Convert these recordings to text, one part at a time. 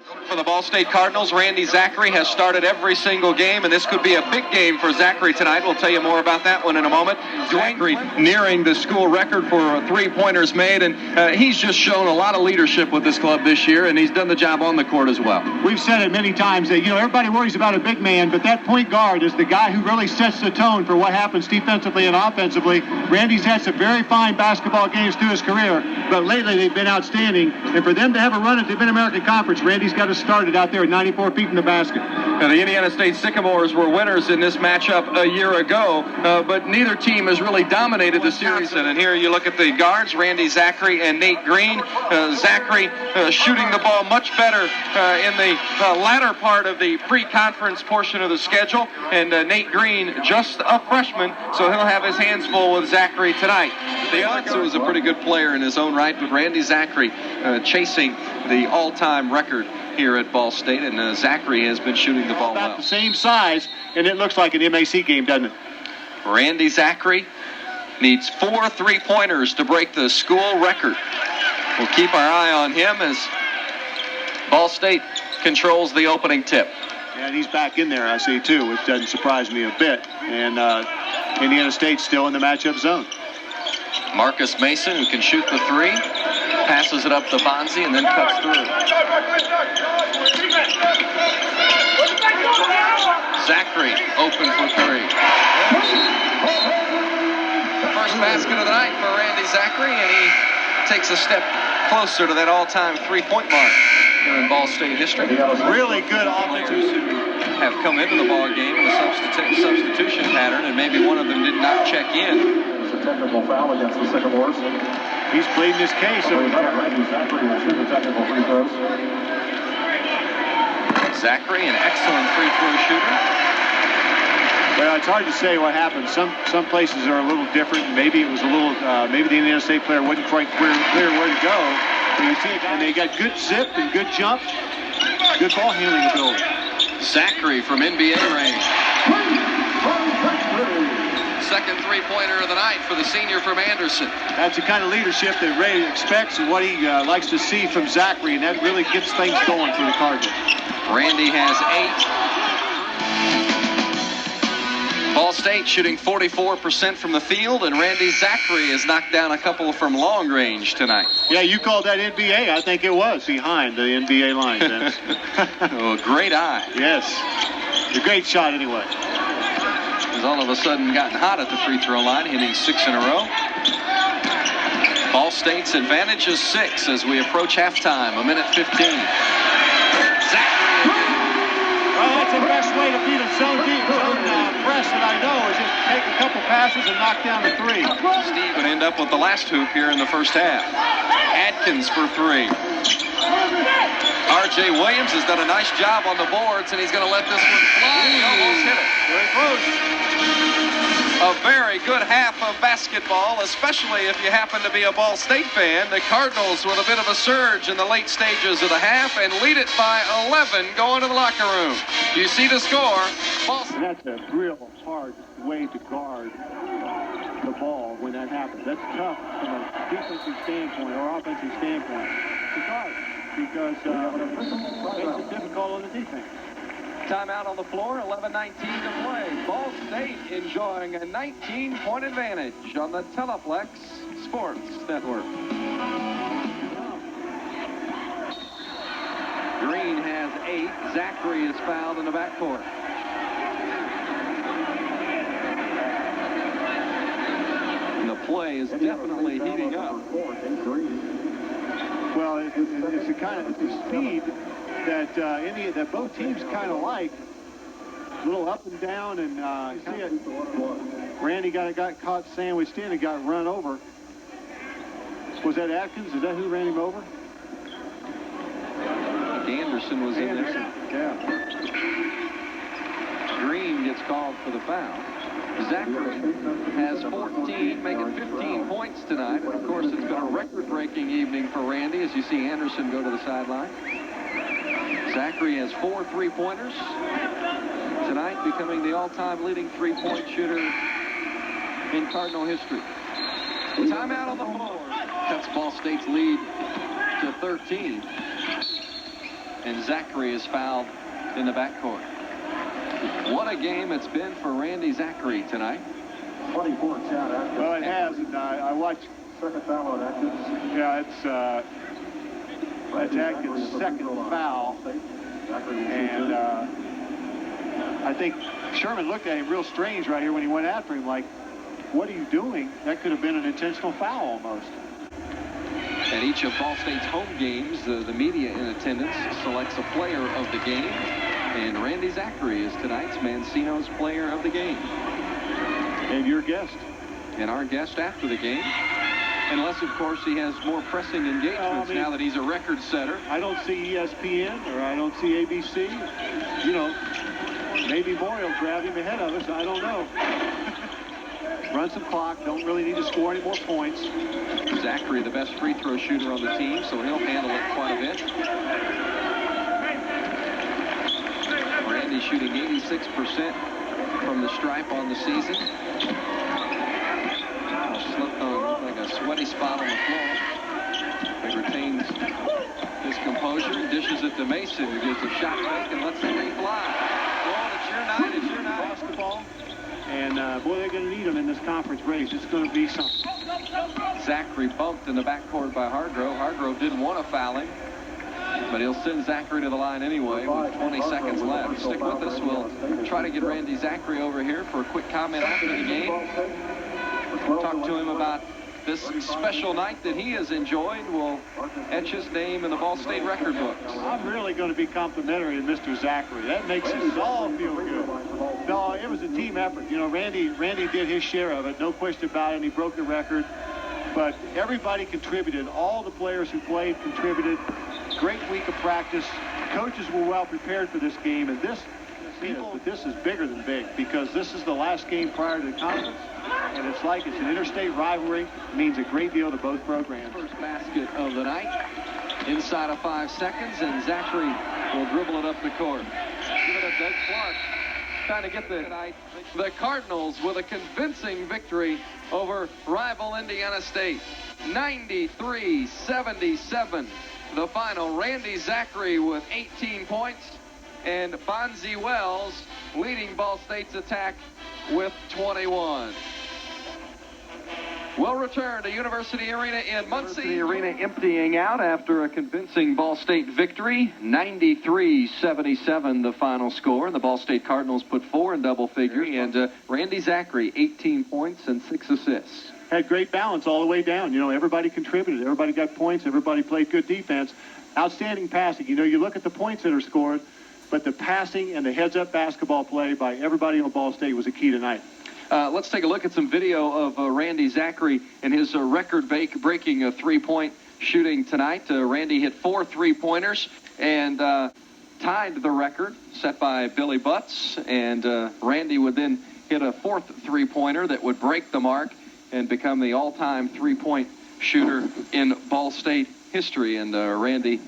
For the Ball State Cardinals, Randy Zachary has started every single game, and this could be a big game for Zachary tonight. We'll tell you more about that one in a moment. Zachary nearing the school record for three-pointers made, and he's just shown a lot of leadership with this club this year, and he's done the job on the court as well. We've said it many times that, everybody worries about a big man, but that point guard is the guy who really sets the tone for what happens defensively and offensively. Randy's had some very fine basketball games through his career, but lately they've been outstanding, and for them to have a run at the Mid-American Conference, Randy's got to start it out there at 94 feet in the basket. Now, the Indiana State Sycamores were winners in this matchup a year ago, but neither team has really dominated the series. And here you look at the guards, Randy Zachary and Nate Green. Zachary shooting the ball much better in the latter part of the pre-conference portion of the schedule, and Nate Green just a freshman, so he'll have his hands full with Zachary tonight. The Alex was a pretty good player in his own right, but Randy Zachary chasing the all-time record here at Ball State, and Zachary has been shooting the ball about the same size, and it looks like an MAC game, doesn't it? Randy Zachary needs 4 3-pointers to break the school record. We'll keep our eye on him as Ball State controls the opening tip. Yeah, and he's back in there, I see, too, which doesn't surprise me a bit. And Indiana State's still in the matchup zone. Marcus Mason, who can shoot the three, passes it up to Bonzi and then cuts through. Zachary open for three. First basket of the night for Randy Zachary, and he takes a step closer to that all-time three-point mark here in Ball State history. Really good offensive have come into the ball game in a substitution pattern, and maybe one of them did not check in. Technical foul against the Sycamores. He's pleading his case. Randy Zachary will shoot the technical free throws. Zachary, an excellent free throw shooter. Well, it's hard to say what happened. Some places are a little different. Maybe it was a little. Maybe the Indiana State player wasn't quite clear where to go. But you see, and they got good zip and good jump, good ball handling ability. Zachary from NBA range. Second three-pointer of the night for the senior from Anderson. That's the kind of leadership that Ray expects and what he likes to see from Zachary, and that really gets things going for the Cardinals. Randy has 8. Ball State shooting 44% from the field, and Randy Zachary has knocked down a couple from long range tonight. Yeah, you called that NBA. I think it was behind the NBA line, Dennis. Oh, great eye. Yes. A great shot anyway. Has all of a sudden gotten hot at the free throw line, hitting 6 in a row. Ball State's advantage is 6 as we approach halftime, 1:15. Zachary again. Well, that's the best way to beat a zone press that I know is just take a couple passes and knock down the three. Steve would end up with the last hoop here in the first half. Adkins for 3. R.J. Williams has done a nice job on the boards, and he's going to let this one fly. He almost hit it. Very close. A very good half of basketball, especially if you happen to be a Ball State fan. The Cardinals with a bit of a surge in the late stages of the half and lead it by 11 going to the locker room. You see the score. And that's a real hard way to guard the ball when that happens. That's tough from a defensive standpoint or offensive standpoint to guard because it makes it difficult on the defense. Timeout on the floor, 11:19 to play. Ball State enjoying a 19-point advantage on the Teleflex Sports Network. Green has 8. Zachary is fouled in the backcourt. And the play is definitely heating up. Well, it's the kind of speed that both teams kind of like. A little up and down, and see it. Randy got caught sandwiched in and got run over. Was that Atkins? Is that who ran him over? Anderson was in there. Yeah. Green gets called for the foul. Zachary has 14, making 15 points tonight. And of course, it's been a record-breaking evening for Randy as you see Anderson go to the sideline. Zachary has 4 3-pointers tonight, becoming the all-time leading 3-point shooter in Cardinal history. Timeout on the floor. Cuts Ball State's lead to 13. and Zachary is fouled in the backcourt. What a game it's been for Randy Zachary tonight. 24 Chad Atkins. Well, it has, and I watched. Second foul on Atkins. Yeah, it's Atkins' second foul, and I think Sherman looked at him real strange right here when he went after him, like, what are you doing? That could have been an intentional foul almost. At each of Ball State's home games, the media in attendance selects a player of the game, and Randy Zachary is tonight's Mancino's player of the game. And your guest. And our guest after the game, unless, of course, he has more pressing engagements now that he's a record setter. I don't see ESPN or I don't see ABC. You know, maybe Maury will grab him ahead of us. I don't know. Run some clock. Don't really need to score any more points. Zachary, the best free throw shooter on the team, so he'll handle it quite a bit. Randy shooting 86% from the stripe on the season. Slipped on like a sweaty spot on the floor. He retains his composure and dishes it to Mason, who gives a shot fake and lets the thing fly. Well, it's your night. It's your night. Basketball. And, boy, they're going to need him in this conference race. It's going to be something. Zachary bumped in the backcourt by Hargrove. Hargrove didn't want to foul him, but he'll send Zachary to the line anyway with 20 seconds left. Stick with us. We'll try to get Randy Zachary over here for a quick comment after the game. Talk to him about this special night that he has enjoyed. We'll etch his name in the Ball State record books. I'm really going to be complimentary of Mr. Zachary. That makes us all feel good. No, it was a team effort. You know, Randy did his share of it, no question about it, and he broke the record. But everybody contributed. All the players who played contributed. Great week of practice. Coaches were well prepared for this game, and this is bigger than big because this is the last game prior to the conference. And it's like it's an interstate rivalry. It means a great deal to both programs. First basket of the night. Inside of 5 seconds, and Zachary will dribble it up the court. Give it to Doug Clark. Trying to get the Cardinals with a convincing victory over rival Indiana State. 93-77. The final. Randy Zachary with 18 points. And Bonzi Wells leading Ball State's attack with 21. We'll return to University Arena in Muncie. University Arena emptying out after a convincing Ball State victory. 93-77 the final score. And the Ball State Cardinals put 4 in double figures. And Randy Zachary, 18 points and 6 assists. Had great balance all the way down. You know, everybody contributed. Everybody got points. Everybody played good defense. Outstanding passing. You know, you look at the points that are scored, but the passing and the heads-up basketball play by everybody on Ball State was a key tonight. Let's take a look at some video of Randy Zachary and his record-breaking three-point shooting tonight. Randy hit 4 3-pointers and tied the record set by Billy Butts. And Randy would then hit a 4th three-pointer that would break the mark and become the all-time three-point shooter in Ball State history. And Randy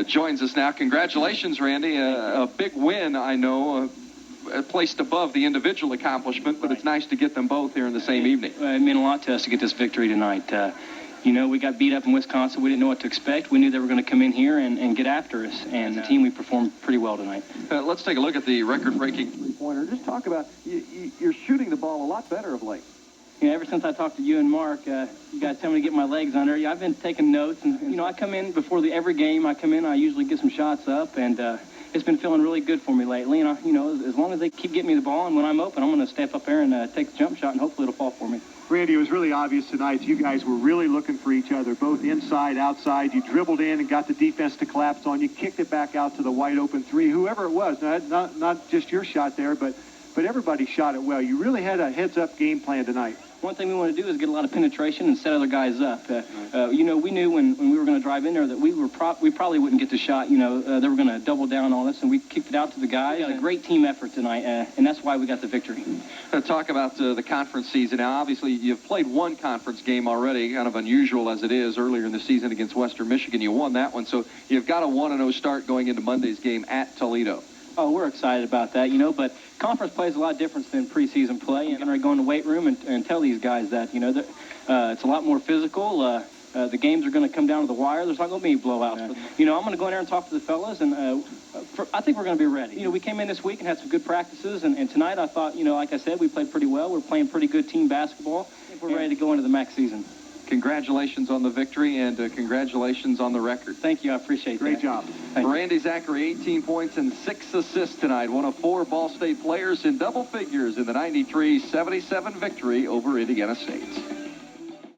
joins us now. Congratulations, Randy. A big win, I know, placed above the individual accomplishment, but it's nice to get them both here in the same evening. It meant a lot to us to get this victory tonight. You know, we got beat up in Wisconsin. We didn't know what to expect. We knew they were going to come in here and get after us. And the team, we performed pretty well tonight. Let's take a look at the record-breaking three-pointer. Just talk about, you're shooting the ball a lot better of late. You know, ever since I talked to you and Mark, you guys tell me to get my legs under. I've been taking notes. And you know, I come in before every game. I usually get some shots up. And it's been feeling really good for me lately. And, you know, as long as they keep getting me the ball, and when I'm open, I'm going to step up there and take the jump shot, and hopefully it'll fall for me. Randy, it was really obvious tonight. You guys were really looking for each other, both inside, outside. You dribbled in and got the defense to collapse on you, kicked it back out to the wide-open three, whoever it was. Not just your shot there, but everybody shot it well. You really had a heads-up game plan tonight. One thing we want to do is get a lot of penetration and set other guys up. You know, we knew when we were going to drive in there that we probably wouldn't get the shot. You know, they were going to double down on us, and we kicked it out to the guys. We got a great team effort tonight, and that's why we got the victory. Talk about the conference season. Now, obviously, you've played one conference game already, kind of unusual as it is, earlier in the season against Western Michigan. You won that one, so you've got a 1-0 start going into Monday's game at Toledo. Oh, we're excited about that, you know, but conference play is a lot different than preseason play. And I go in the weight room and tell these guys that, you know, that it's a lot more physical. the games are going to come down to the wire. There's not going to be any blowouts. Yeah. But, I'm going to go in there and talk to the fellas, and I think we're going to be ready. We came in this week and had some good practices, and tonight I thought, like I said, we played pretty well. We're playing pretty good team basketball. I think we're ready to go into the MAC season. Congratulations on the victory, and congratulations on the record. Thank you. I appreciate that. Great job. Randy Zachary, 18 points and 6 assists tonight. One of 4 Ball State players in double figures in the 93-77 victory over Indiana State.